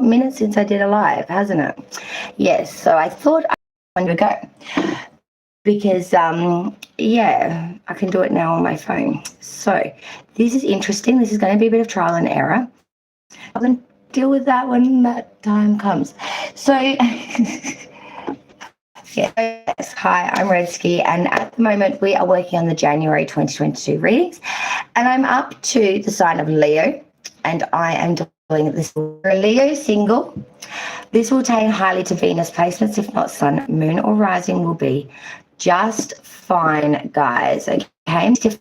minutes since I did a live, hasn't it? Yes, so I thought I wanted to go because, yeah, I can do it now on my phone. So this is interesting. This is going to be a bit of trial and error. I can deal with that when that time comes. So, yes, hi, I'm Redsky, and at the moment we are working on the January 2022 readings, and I'm up to the sign of Leo, and I am doing this for a Leo single. This will attain highly to Venus placements, if not Sun, Moon, or Rising will be just fine, guys. Okay, different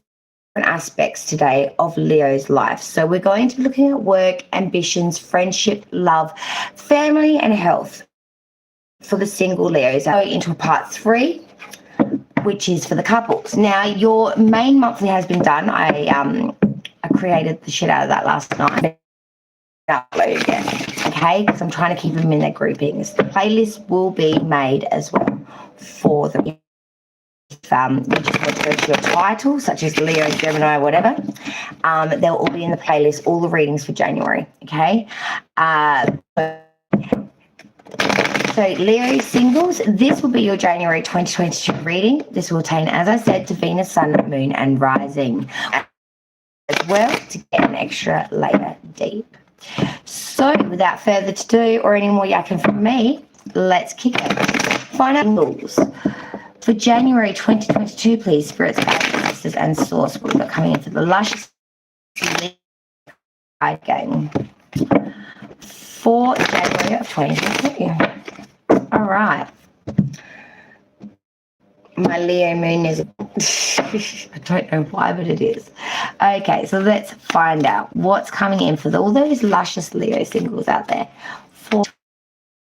aspects today of Leo's life. So we're going to be looking at work, ambitions, friendship, love, family, and health for the single Leos. I'll go into a part 3, which is for the couples. Now, your main monthly has been done. I created the shit out of that last night. Upload again, okay? Because I'm trying to keep them in their groupings. The playlist will be made as well for them. You just want to go to your title, such as Leo, Gemini, whatever. They'll all be in the playlist, all the readings for January, okay? So Leo singles, this will be your January 2022 reading. This will attain, as I said, to Venus, Sun, Moon, and Rising as well to get an extra layer deep. So without further ado or any more yakking from me, let's kick it. Find out singles for January 2022, please, spirits, guides, sisters, and source. What we've got coming in for the luscious game for January of 2022. All right. My Leo moon is, I don't know why, but it is. Okay, so let's find out what's coming in for all those luscious Leo singles out there for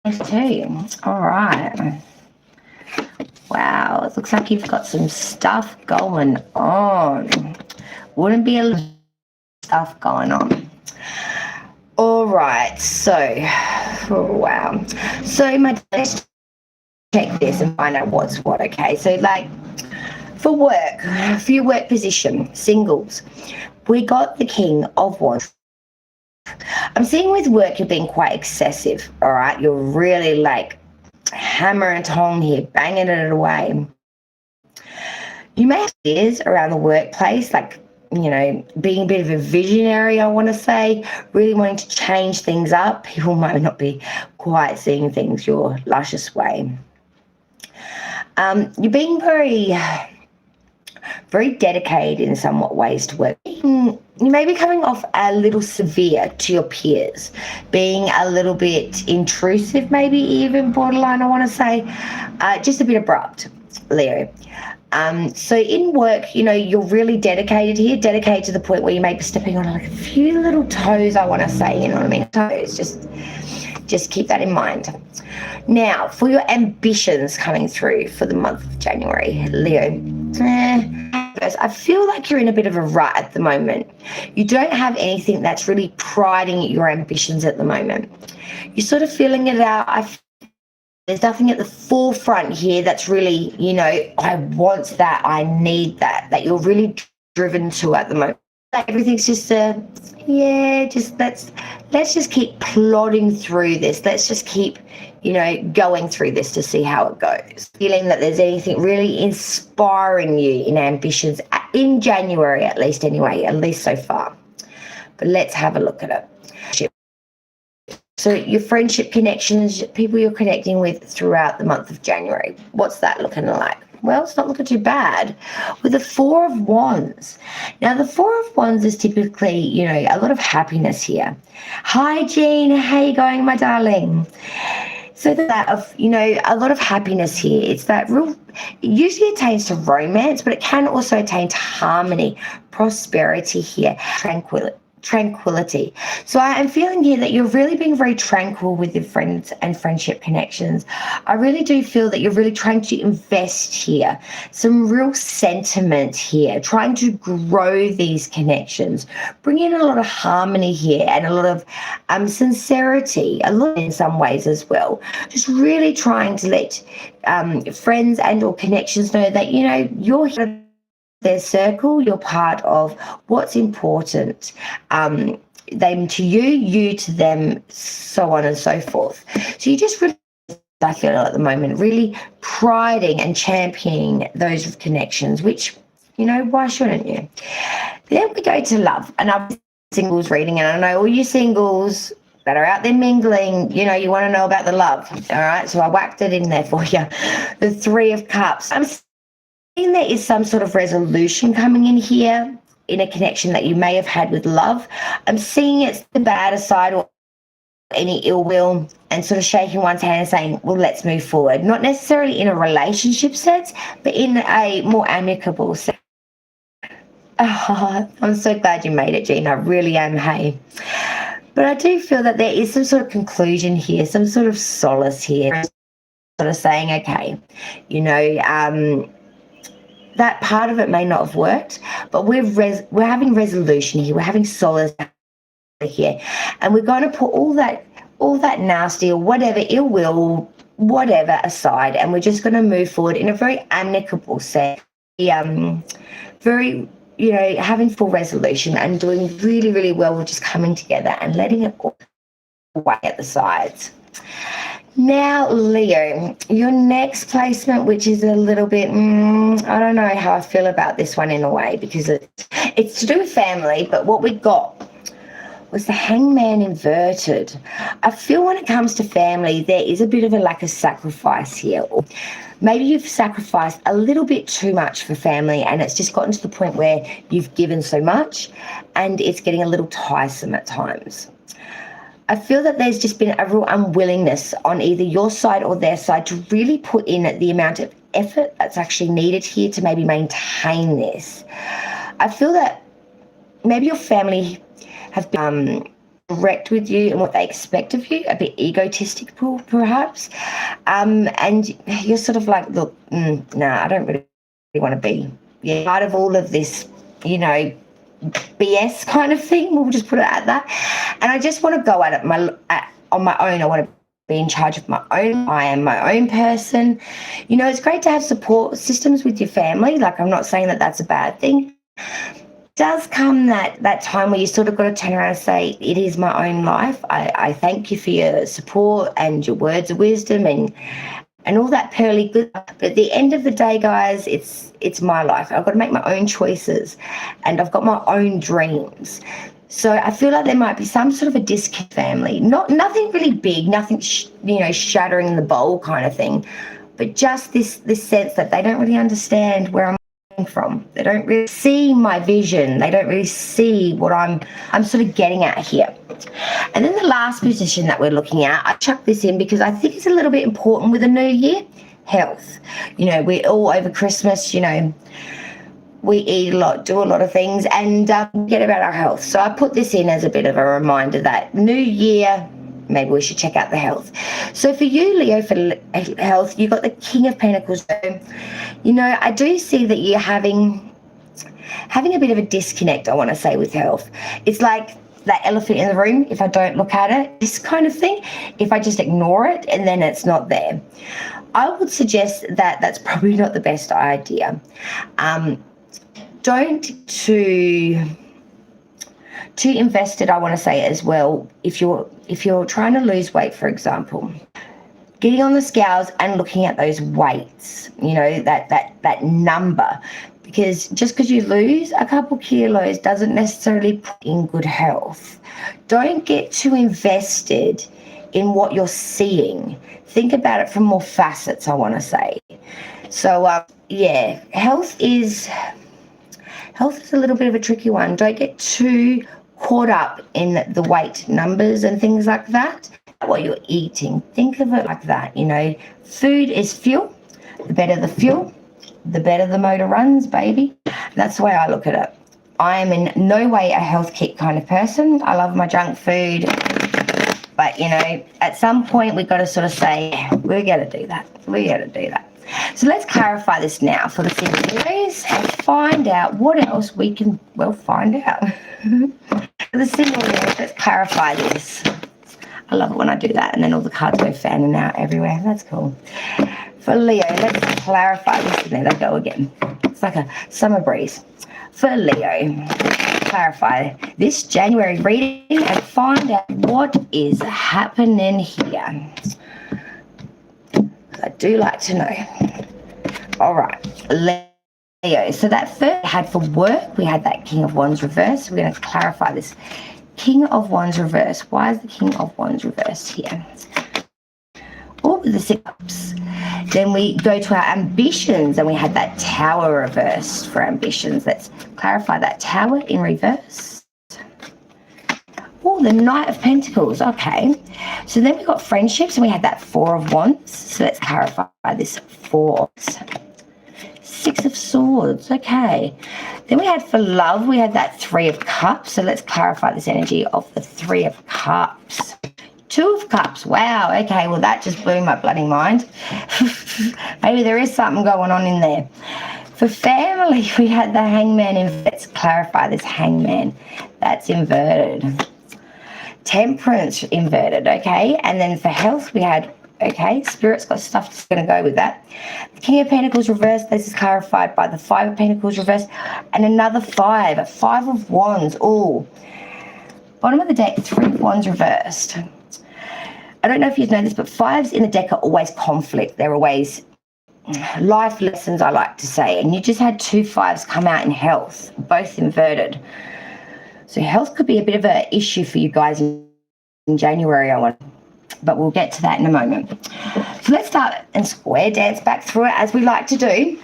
2022. All right. Wow, it looks like you've got some stuff going on. Wouldn't be a lot of stuff going on. All right, so, wow. So let's check this and find out what's what, okay? So, like, for work, for your work position, singles, we got the King of Wands. I'm seeing with work you're being quite excessive, all right? You're really, like, hammer and tong here, banging it away. You may have ideas around the workplace, like, you know, being a bit of a visionary, I want to say, really wanting to change things up. People might not be quite seeing things your luscious way. You're being very dedicated in somewhat ways to work. You may be coming off a little severe to your peers, being a little bit intrusive, maybe even borderline, I want to say, just a bit abrupt, Leo. So in work, you know, you're really dedicated here, dedicated to the point where you may be stepping on like a few little toes, I want to say, you know what I mean? Toes, just keep that in mind. Now, for your ambitions coming through for the month of January, Leo, I feel like you're in a bit of a rut at the moment. You don't have anything that's really priding your ambitions at the moment. You're sort of feeling it out. There's nothing at the forefront here that's really, you know, I want that, I need that you're really driven to at the moment. Everything's just let's just keep plodding through this. Let's just keep, you know, going through this to see how it goes. Feeling that there's anything really inspiring you in ambitions in January, at least anyway, at least so far. But let's have a look at it. So your friendship connections, people you're connecting with throughout the month of January, what's that looking like? Well, it's not looking too bad with the 4 of Wands. Now, the 4 of Wands is typically, you know, a lot of happiness here. Hi, Jean. How you going, my darling? So that of, you know, a lot of happiness here. It's that real, it usually attains to romance, but it can also attain to harmony, prosperity here, tranquility. So I am feeling here that you're really being very tranquil with your friends and friendship connections. I really do feel that you're really trying to invest here, some real sentiment here, trying to grow these connections, bring in a lot of harmony here and a lot of sincerity, a lot in some ways as well. Just really trying to let friends and or connections know that, you know, you're here their circle, you're part of what's important them to you, you to them, so on and so forth. So you just really, I feel at the moment, really priding and championing those connections, which, why shouldn't you? Then we go to love, and I'm singles reading, and I know all you singles that are out there mingling, you want to know about the love, all right? So I whacked it in there for you. The Three of Cups. I'm seeing there is some sort of resolution coming in here in a connection that you may have had with love. I'm seeing it's the bad side or any ill will, and sort of shaking one's hand and saying, well, let's move forward. Not necessarily in a relationship sense, but in a more amicable sense. Oh, I'm so glad you made it, Jean. I really am, hey. But I do feel that there is some sort of conclusion here, some sort of solace here, sort of saying, okay, that part of it may not have worked, but we're having resolution here. We're having solace here, and we're going to put all that nasty or whatever, ill will, whatever aside, and we're just going to move forward in a very amicable sense. Very, having full resolution and doing really, really well with just coming together and letting it all away at the sides. Now, Leo, your next placement, which is a little bit, I don't know how I feel about this one in a way, because it's to do with family, but what we got was the Hangman inverted. I feel when it comes to family, there is a bit of a lack of sacrifice here. Or maybe you've sacrificed a little bit too much for family, and it's just gotten to the point where you've given so much and it's getting a little tiresome at times. I feel that there's just been a real unwillingness on either your side or their side to really put in the amount of effort that's actually needed here to maybe maintain this. I feel that maybe your family have been direct with you and what they expect of you, a bit egotistical perhaps, and you're sort of like, look, I don't really want to be part of all of this, BS kind of thing. We'll just put it at that. And I just want to go at it on my own. I want to be in charge of my own. I am my own person. It's great to have support systems with your family. Like, I'm not saying that that's a bad thing. Does come that time where you sort of got to turn around and say, it is my own life. I thank you for your support and your words of wisdom and all that pearly good. But at the end of the day, guys, it's my life. I've got to make my own choices, and I've got my own dreams. So I feel like there might be some sort of a disconnect family. Nothing really big, nothing shattering the bowl kind of thing, but just this sense that they don't really understand where I'm from. They don't really see my vision. They don't really see what I'm sort of getting at here. And then the last position that we're looking at, I chuck this in because I think it's a little bit important with the new year, health. We're all over Christmas, we eat a lot, do a lot of things, and forget about our health. So I put this in as a bit of a reminder that new year, maybe we should check out the health. So for you, Leo, for health, you've got the King of Pentacles. I do see that you're having a bit of a disconnect, I want to say, with health. It's like that elephant in the room. If I don't look at it, this kind of thing, if I just ignore it and then it's not there. I would suggest that that's probably not the best idea. Don't too invested, I want to say as well, if you're trying to lose weight, for example, getting on the scales and looking at those weights, that number, because just because you lose a couple kilos doesn't necessarily put in good health. Don't get too invested in what you're seeing. Think about it from more facets, I want to say. So health is a little bit of a tricky one. Don't get too caught up in the weight numbers and things like that. What you're eating, think of it like that. Food is fuel. The better the fuel, the better the motor runs, baby. That's the way I look at it. I am in no way a health kick kind of person. I love my junk food, but at some point we've got to sort of say, we got to do that. So let's clarify this now for the single Leos and find out what else we can, find out. For the single Leos, let's clarify this. I love it when I do that and then all the cards go fanning out everywhere. That's cool. For Leo, let's clarify this. And there they go again. It's like a summer breeze. For Leo, clarify this January reading and find out what is happening here. I do like to know. All right, Leo. So that first we had for work, we had that King of Wands reversed. We're going to clarify this. King of Wands reversed. Why is the King of Wands reversed here? Or with the Six of Cups. Then we go to our ambitions and we had that Tower reversed for ambitions. Let's clarify that Tower in reverse. Oh, the Knight of Pentacles. Okay. So then we got friendships and we had that Four of Wands. So let's clarify this Four. Six of Swords. Okay. Then we had for love, we had that Three of Cups. So let's clarify this energy of the Three of Cups. Two of Cups. Wow. Okay. Well, that just blew my bloody mind. Maybe there is something going on in there. For family, we had the Hangman. Let's clarify this Hangman. That's inverted. Temperance inverted. Okay. And then for health, we had, okay, Spirit's got stuff that's going to go with that. The King of Pentacles reversed. This is clarified by the Five of Pentacles reversed. And another Five. Five of Wands. Oh. Bottom of the deck, Three of Wands reversed. I don't know if you know this, but fives in the deck are always conflict. They're always life lessons, I like to say. And you just had two fives come out in health, both inverted. So health could be a bit of an issue for you guys in January, but we'll get to that in a moment. So let's start and square dance back through it as we like to do.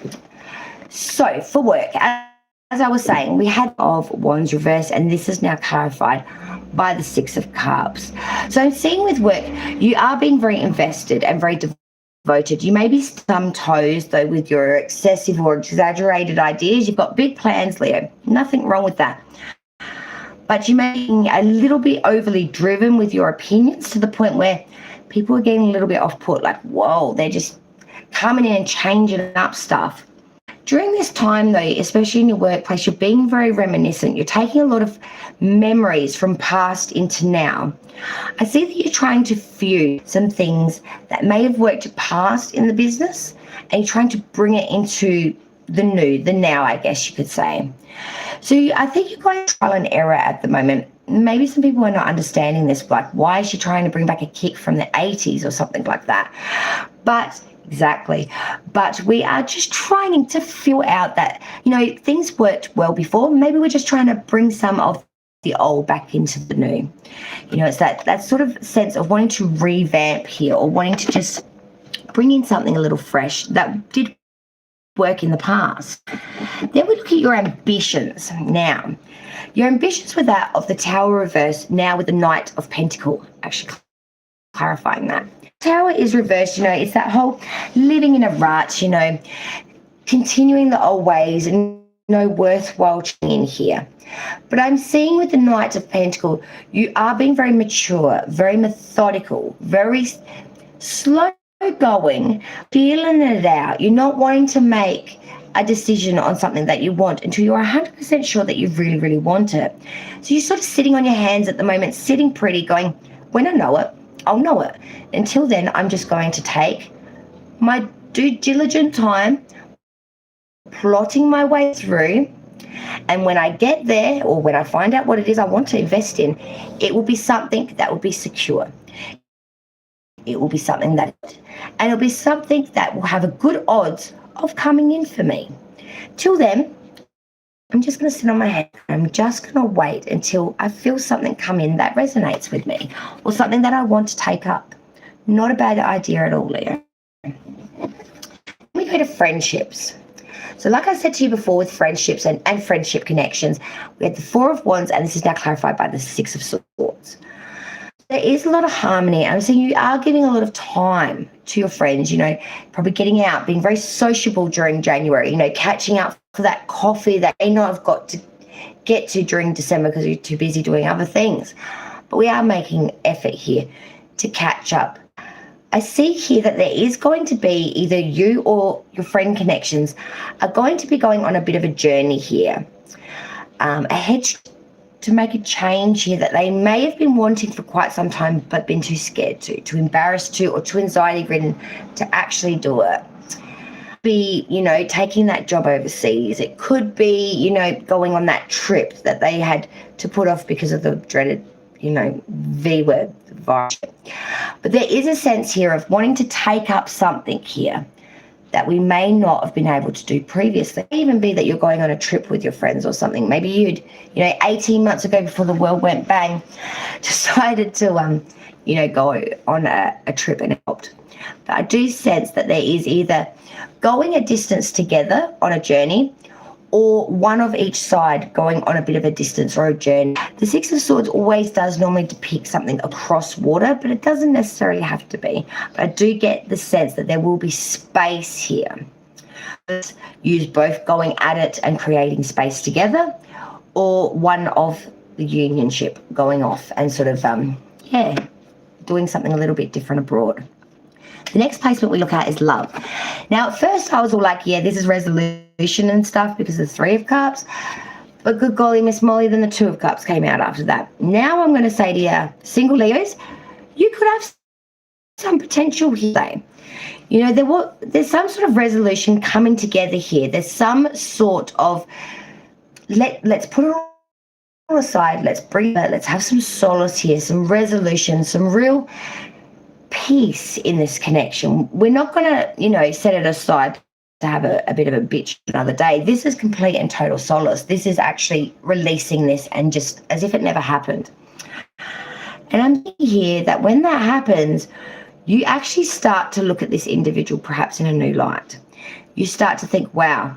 So for work, as I was saying, we had of Wands reversed, and this is now clarified by the Six of Cups. So I'm seeing with work, you are being very invested and very devoted. You may be some toes, though, with your excessive or exaggerated ideas. You've got big plans, Leo. Nothing wrong with that. But you may be a little bit overly driven with your opinions to the point where people are getting a little bit off-put, like, whoa, they're just coming in and changing up stuff. During this time, though, especially in your workplace, you're being very reminiscent. You're taking a lot of memories from past into now. I see that you're trying to fuse some things that may have worked past in the business, and you're trying to bring it into the new, the now, I guess you could say. So I think you're going trial and error at the moment. Maybe some people are not understanding this, like, why is she trying to bring back a kick from the 80s or something like that? Exactly. But we are just trying to feel out that, things worked well before. Maybe we're just trying to bring some of the old back into the new. It's that sort of sense of wanting to revamp here, or wanting to just bring in something a little fresh that did work in the past. Then we look at your ambitions now. Your ambitions were that of the Tower reversed, now with the Knight of Pentacles, actually clarifying that. Tower is reversed, it's that whole living in a rut, continuing the old ways and no worthwhile in here. But I'm seeing with the Knight of Pentacles, you are being very mature, very methodical, very slow going, feeling it out. You're not wanting to make a decision on something that you want until you're 100% sure that you really, really want it. So you're sort of sitting on your hands at the moment, sitting pretty, going, when I know it, I'll know it. Until then, I'm just going to take my due diligent time, plotting my way through, and when I get there, or when I find out what it is I want to invest in, it will be something that will be secure. It will be something and it'll be something that will have a good odds of coming in for me. Till then, I'm just going to sit on my hand. I'm just going to wait until I feel something come in that resonates with me, or something that I want to take up. Not a bad idea at all, Leo. We go to friendships. So like I said to you before, with friendships and friendship connections, we had the Four of Wands, and this is now clarified by the Six of Swords. There is a lot of harmony. I'm saying you are giving a lot of time to your friends, probably getting out, being very sociable during January, catching up for that coffee that you may not have got to get to during December because you're too busy doing other things. But we are making effort here to catch up. I see here that there is going to be either you or your friend connections are going to be going on a bit of a journey here, ahead to make a change here that they may have been wanting for quite some time but been too scared to embarrassed to, or too anxiety ridden to actually do it. be, you know, taking that job overseas. It could be, you know, going on that trip that they had to put off because of the dreaded, you know, V word, virus. But there is a sense here of wanting to take up something here that we may not have been able to do previously. It may even be that you're going on a trip with your friends or something. Maybe you'd, you know, 18 months ago before the world went bang, decided to, you know, go on a trip and it helped. But I do sense that there is either going a distance together on a journey or one of each side going on a bit of a distance or a journey. The Six of Swords always does normally depict something across water, but it doesn't necessarily have to be. But I do get the sense that there will be space here. Use both going at it and creating space together, or one of the unionship going off and sort of, doing something a little bit different abroad. The next placement we look at is love. Now, at first I was all like, yeah, this is resolution and stuff because of the Three of Cups. But good golly, Miss Molly, then the Two of Cups came out after that. Now I'm going to say to you, single Leos, you could have some potential here. You know, there's some sort of resolution coming together here. There's some sort of, let's put it on aside, let's have some solace here, some resolution, some real peace in this connection. We're not going to, you know, set it aside to have a bit of a bitch another day. This is complete and total solace. This is actually releasing this and just as if it never happened. And I'm thinking here that when that happens, you actually start to look at this individual perhaps in a new light. You start to think, wow,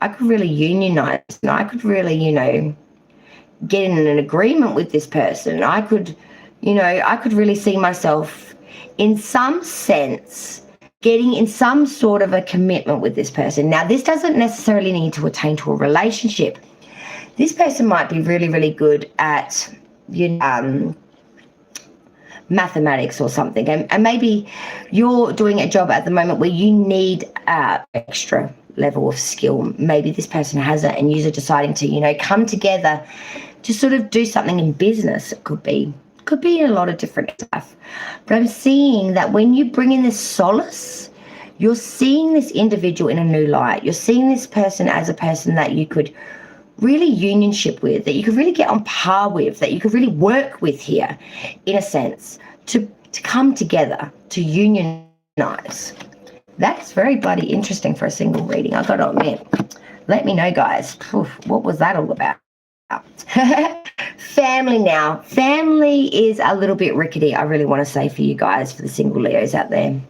I could really unionize and I could really, you know, get in an agreement with this person. I could really see myself in some sense getting in some sort of a commitment with this person. Now, this doesn't necessarily need to attain to a relationship. This person might be really, really good at, you know, mathematics or something. And maybe you're doing a job at the moment where you need extra level of skill. Maybe this person has it and you're deciding to, you know, come together to sort of do something in business. It could be in a lot of different stuff. But I'm seeing that when you bring in this solace, you're seeing this individual in a new light. You're seeing this person as a person that you could really unionship with, that you could really get on par with, that you could really work with here, in a sense, to come together, to unionize. That's very bloody interesting for a single reading, I've got to admit. Let me know, guys. Oof, what was that all about? Family now. Family is a little bit rickety, I really want to say for you guys, for the single Leos out there.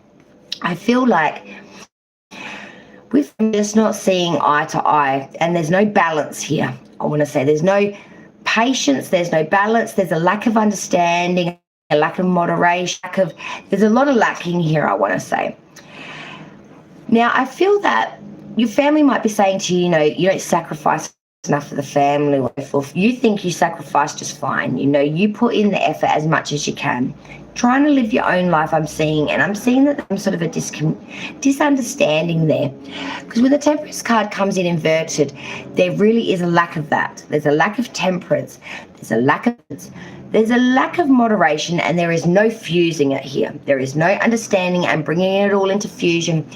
I feel like we're just not seeing eye to eye, and there's no balance here. I want to say there's no patience, there's no balance, there's a lack of understanding, a lack of moderation, there's a lot of lacking here, I want to say. Now, I feel that your family might be saying to you, you know, you don't sacrifice enough for the family, or if you think you sacrifice just fine, you know, you put in the effort as much as you can, trying to live your own life. I'm seeing that there's sort of a disunderstanding there, because when the Temperance card comes in inverted, there really is a lack of that. There's a lack of temperance, there's a lack of moderation, and there is no fusing it here. There is no understanding and bringing it all into fusion.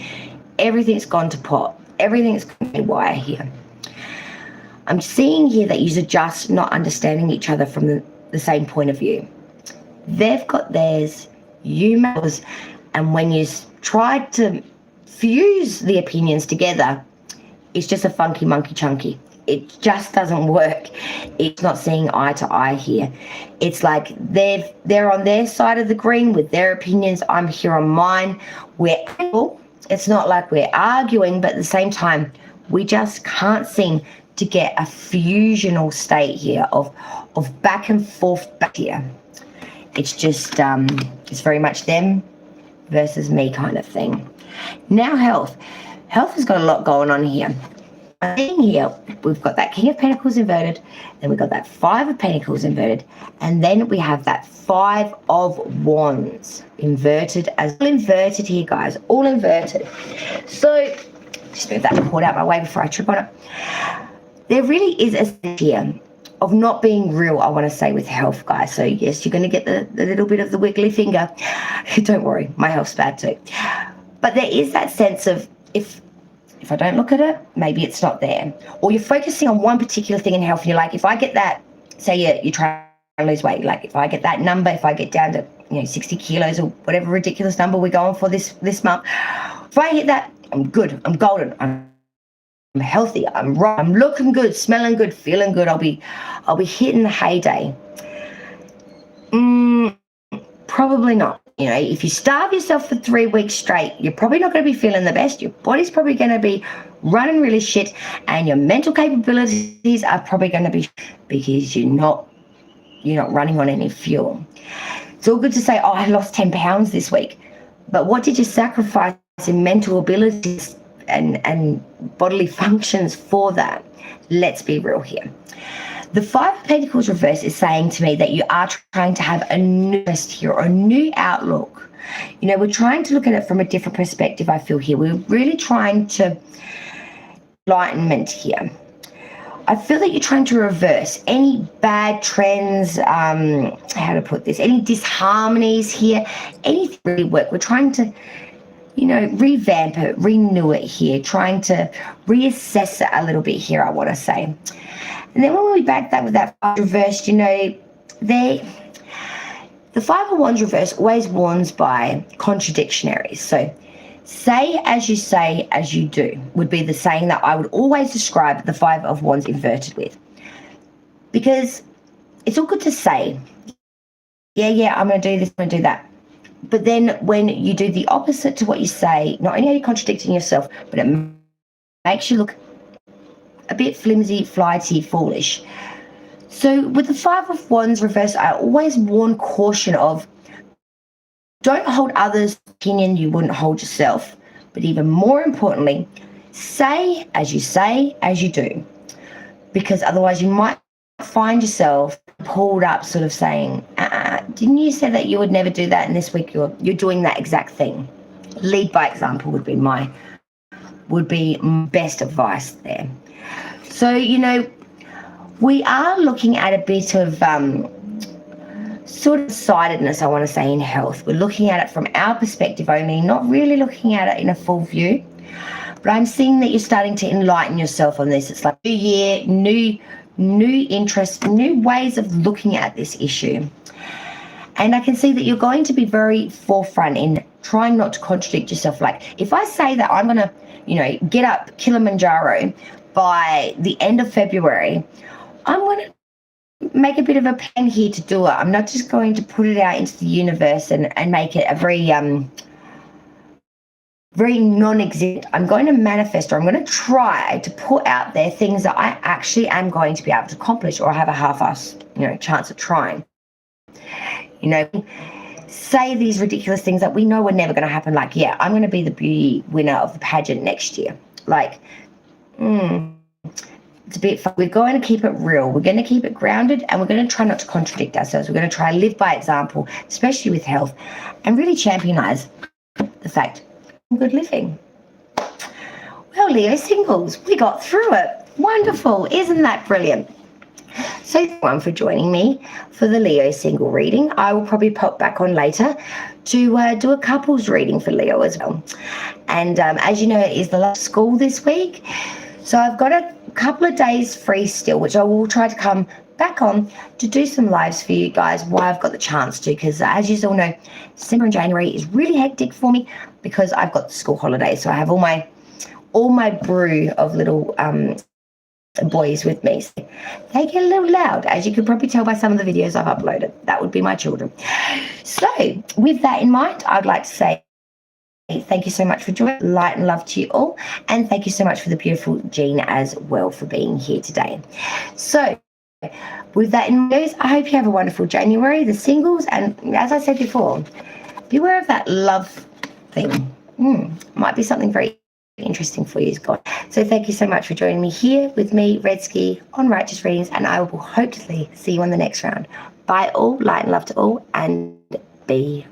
Everything's gone to pot, everything's gone to wire here. I'm seeing here that you're just not understanding each other from the same point of view. They've got theirs, you have yours, and when you try to fuse the opinions together, it's just a funky monkey chunky. It just doesn't work. It's not seeing eye to eye here. It's like they're on their side of the green with their opinions. I'm here on mine. It's not like we're arguing, but at the same time, we just can't seem to get a fusional state here of back and forth back here. It's just, it's very much them versus me kind of thing. Now health. Health has got a lot going on here. Here, we've got that King of Pentacles inverted, then we've got that Five of Pentacles inverted, and then we have that Five of Wands inverted, all inverted here, guys, all inverted. So, just move that cord out my way before I trip on it. There really is a sense here of not being real, I want to say, with health, guys. So, yes, you're going to get the little bit of the wiggly finger. Don't worry, my health's bad too. But there is that sense of, if If I don't look at it, maybe it's not there. Or you're focusing on one particular thing in health and you're like, if I get that, say you try to lose weight, like if I get that number, if I get down to 60 kilos or whatever ridiculous number we're going for this month, if I hit that, I'm good, I'm golden, I'm healthy, I'm right, I'm looking good, smelling good, feeling good, I'll be hitting the heyday. Probably not. If you starve yourself for 3 weeks straight, you're probably not going to be feeling the best. Your body's probably going to be running really shit, and your mental capabilities are probably going to be, because you're not running on any fuel. It's all good to say, I lost 10 pounds this week, but what did you sacrifice in mental abilities and bodily functions for that? Let's be real here. The Five of Pentacles reverse is saying to me that you are trying to have a new twist here, or a new outlook. We're trying to look at it from a different perspective, I feel here. We're really trying to enlightenment here. I feel that you're trying to reverse any bad trends, how to put this, any disharmonies here, anything really work. We're trying to, revamp it, renew it here, trying to reassess it a little bit here, I want to say. And then when we back that with that reversed, the Five of Wands reverse always warns by contradictionaries. So say as you do would be the saying that I would always describe the Five of Wands inverted with. Because it's all good to say, yeah, I'm going to do this, I'm going to do that. But then when you do the opposite to what you say, not only are you contradicting yourself, but it makes you look a bit flimsy, flighty, foolish. So with the Five of Wands reverse, I always warn caution of, don't hold others' opinion you wouldn't hold yourself. But even more importantly, say as you do. Because otherwise you might find yourself pulled up sort of saying, didn't you say that you would never do that, and this week you're doing that exact thing? Lead by example would be my best advice there. So, we are looking at a bit of sort of sidedness, I want to say, in health. We're looking at it from our perspective only, not really looking at it in a full view. But I'm seeing that you're starting to enlighten yourself on this. It's like new year, new interests, new ways of looking at this issue. And I can see that you're going to be very forefront in trying not to contradict yourself. Like if I say that I'm going to, get up Kilimanjaro by the end of February, I'm going to make a bit of a plan here to do it. I'm not just going to put it out into the universe and make it a very non-existent. I'm going to manifest, or I'm going to try to put out there things that I actually am going to be able to accomplish, or have a half-assed, chance of trying. Say these ridiculous things that we know are never going to happen. Like, yeah, I'm going to be the beauty winner of the pageant next year. Like, it's a bit fun. We're going to keep it real. We're going to keep it grounded, and we're going to try not to contradict ourselves. We're going to try to live by example, especially with health, and really championize the fact of good living. Well, Leo singles, we got through it. Wonderful. Isn't that brilliant? So thank you for joining me for the Leo single reading. I will probably pop back on later to do a couples reading for Leo as well. And as you know, it is the last school this week. So I've got a couple of days free still, which I will try to come back on to do some lives for you guys while I've got the chance to, because as you all know, December and January is really hectic for me because I've got the school holidays. So I have all my brew of little boys with me. So they get a little loud, as you could probably tell by some of the videos I've uploaded. That would be my children. So with that in mind, I'd like to say thank you so much for joining. Light and love to you all. And thank you so much for the beautiful Jean as well for being here today. So with that in mind, I hope you have a wonderful January, the singles. And as I said before, beware of that love thing. Might be something very interesting for you, God. So thank you so much for joining me here with me, Redski, on Righteous Readings, and I will hopefully see you on the next round. Bye all, light and love to all, and be